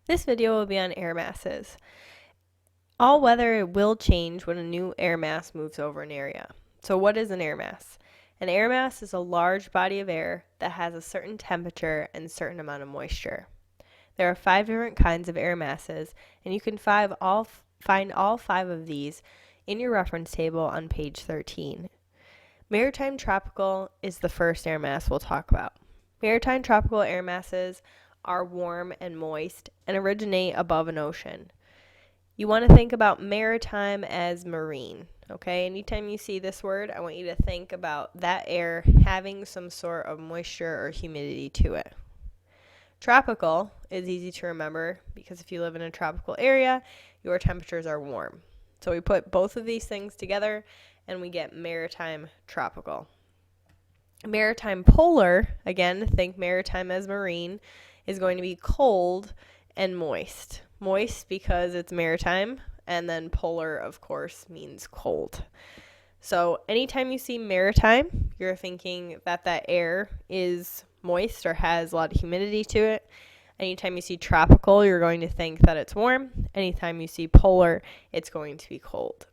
This video will be on air masses. All weather will change when a new air mass moves over an area. So what is an air mass? An air mass is a large body of air that has a certain temperature and certain amount of moisture. There are 5 different kinds of air masses, and you can find all 5 of these in your reference table on page 13. Maritime tropical is the first air mass we'll talk about. Maritime tropical air masses are warm and moist and originate above an ocean. You want to think about maritime as marine, okay? Anytime you see this word, I want you to think about that air having some sort of moisture or humidity to it. Tropical is easy to remember because if you live in a tropical area, your temperatures are warm. So we put both of these things together and we get maritime tropical. Maritime polar, again, think maritime as marine, is going to be cold and moist. Moist because it's maritime, and then polar, of course, means cold. So anytime you see maritime, you're thinking that that air is moist or has a lot of humidity to it. Anytime you see tropical, you're going to think that it's warm. Anytime you see polar, it's going to be cold.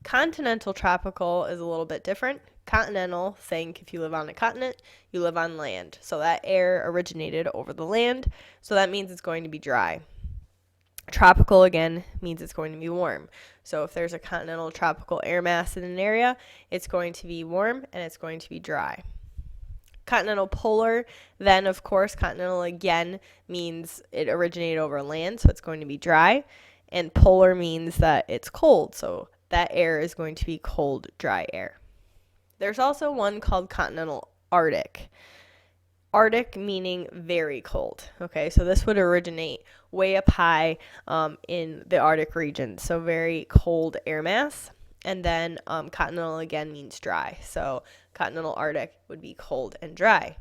Continental tropical is a little bit different. Continental, think if you live on a continent, you live on land. So that air originated over the land, so that means it's going to be dry. Tropical, again, means it's going to be warm. So if there's a continental tropical air mass in an area, it's going to be warm and it's going to be dry. Continental polar, then of course, continental again means it originated over land, so it's going to be dry. And polar means that it's cold, so that air is going to be cold, dry air. There's also one called continental Arctic. Arctic meaning very cold. Okay, so this would originate way up high in the Arctic region, so very cold air mass. And then continental again means dry, so continental Arctic would be cold and dry.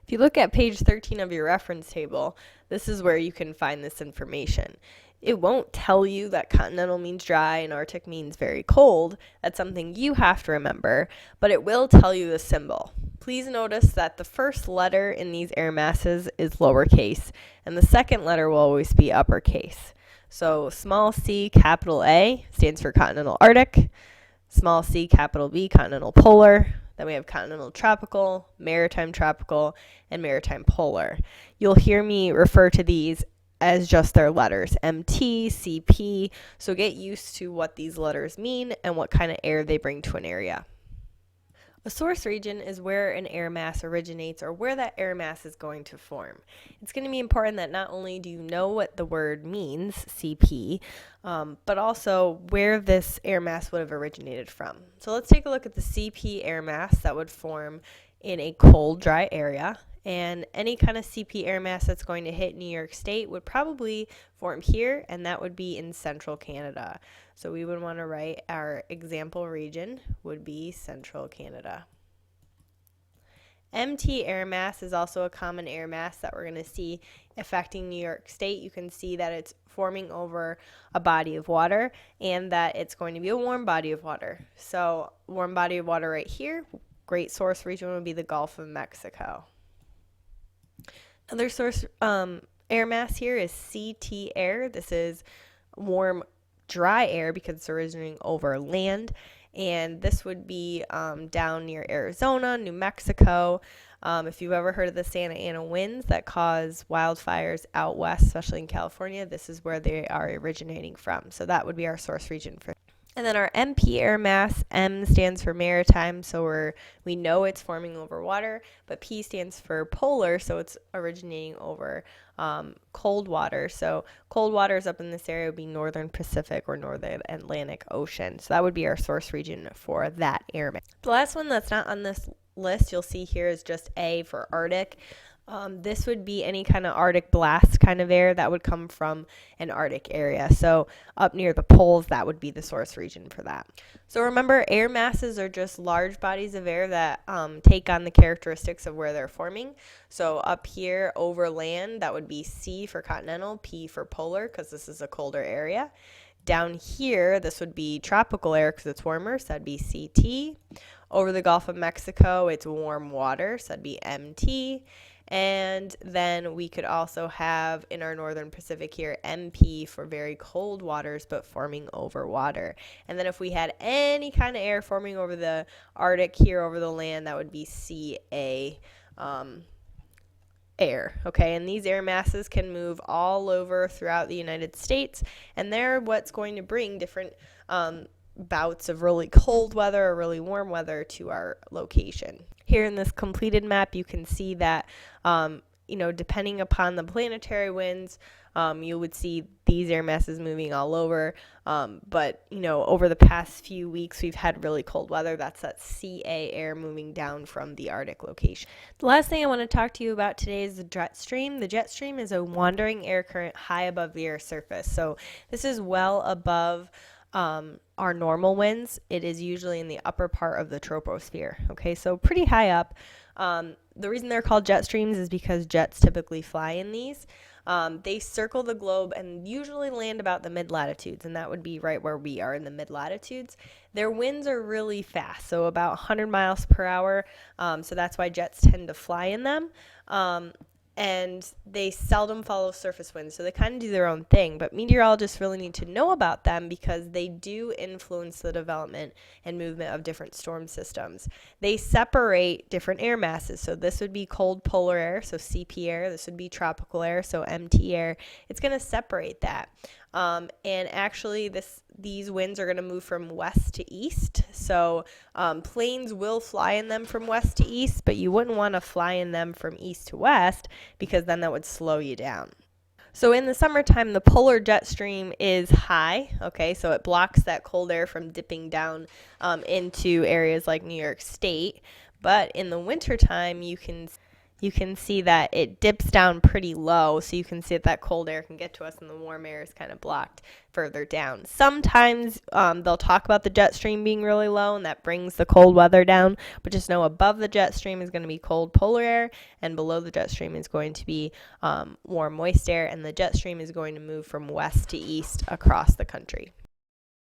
If you look at page 13 of your reference table, this is where you can find this information. It won't tell you that continental means dry and Arctic means very cold. That's something you have to remember, but it will tell you the symbol. Please notice that the first letter in these air masses is lowercase, and the second letter will always be uppercase. So small c, capital A stands for continental Arctic, small c, capital B, continental polar. Then we have continental tropical, maritime tropical, and maritime polar. You'll hear me refer to these as just their letters, MT, CP, so get used to what these letters mean and what kind of air they bring to an area. A source region is where an air mass originates or where that air mass is going to form. It's going to be important that not only do you know what the word means, CP, but also where this air mass would have originated from. So let's take a look at the CP air mass that would form in a cold, dry area. And any kind of CP air mass that's going to hit New York State would probably form here, and that would be in central Canada. So we would want to write our example region would be central Canada. MT air mass is also a common air mass that we're going to see affecting New York State. You can see that it's forming over a body of water and that it's going to be a warm body of water. So warm body of water right here, great source region would be the Gulf of Mexico. Another source air mass here is CT air. This is warm, dry air because it's originating over land. And this would be down near Arizona, New Mexico. If you've ever heard of the Santa Ana winds that cause wildfires out west, especially in California, this is where they are originating from. So that would be our source region for. And then our MP air mass, M stands for maritime, so we know it's forming over water, but P stands for polar, so it's originating over cold water. So cold waters up in this area would be northern Pacific or northern Atlantic Ocean. So that would be our source region for that air mass. The last one that's not on this list you'll see here is just A for Arctic. This would be any kind of Arctic blast kind of air that would come from an Arctic area. So up near the poles, that would be the source region for that. So remember, air masses are just large bodies of air that take on the characteristics of where they're forming. So up here over land, that would be C for continental, P for polar, because this is a colder area. Down here, this would be tropical air because it's warmer, so that'd be CT. Over the Gulf of Mexico, it's warm water, so that'd be MT. And then we could also have in our northern Pacific here MP for very cold waters but forming over water. And then if we had any kind of air forming over the Arctic here over the land, that would be CA air. Okay, and these air masses can move all over throughout the United States, and they're what's going to bring different bouts of really cold weather or really warm weather to our location. Here in this completed map, you can see that, depending upon the planetary winds, you would see these air masses moving all over. But over the past few weeks, we've had really cold weather. That's that CA air moving down from the Arctic location. The last thing I want to talk to you about today is the jet stream. The jet stream is a wandering air current high above the Earth's surface. So this is well above our normal winds. It is usually in the upper part of the troposphere. Okay, so pretty high up. The reason they're called jet streams is because jets typically fly in these. They circle the globe and usually land about the mid-latitudes, and that would be right where we are in the mid-latitudes. Their winds are really fast, so about 100 miles per hour, so that's why jets tend to fly in them. And they seldom follow surface winds, so they kind of do their own thing. But meteorologists really need to know about them because they do influence the development and movement of different storm systems. They separate different air masses. So this would be cold polar air, so CP air. This would be tropical air, so MT air. It's going to separate that. And actually, these winds are going to move from west to east. So planes will fly in them from west to east, but you wouldn't want to fly in them from east to west because then that would slow you down. So in the summertime, the polar jet stream is high, okay, so it blocks that cold air from dipping down into areas like New York State. But in the wintertime, you can see that it dips down pretty low, so you can see that cold air can get to us and the warm air is kind of blocked further down. Sometimes they'll talk about the jet stream being really low, and that brings the cold weather down, but just know above the jet stream is going to be cold polar air, and below the jet stream is going to be warm moist air, and the jet stream is going to move from west to east across the country.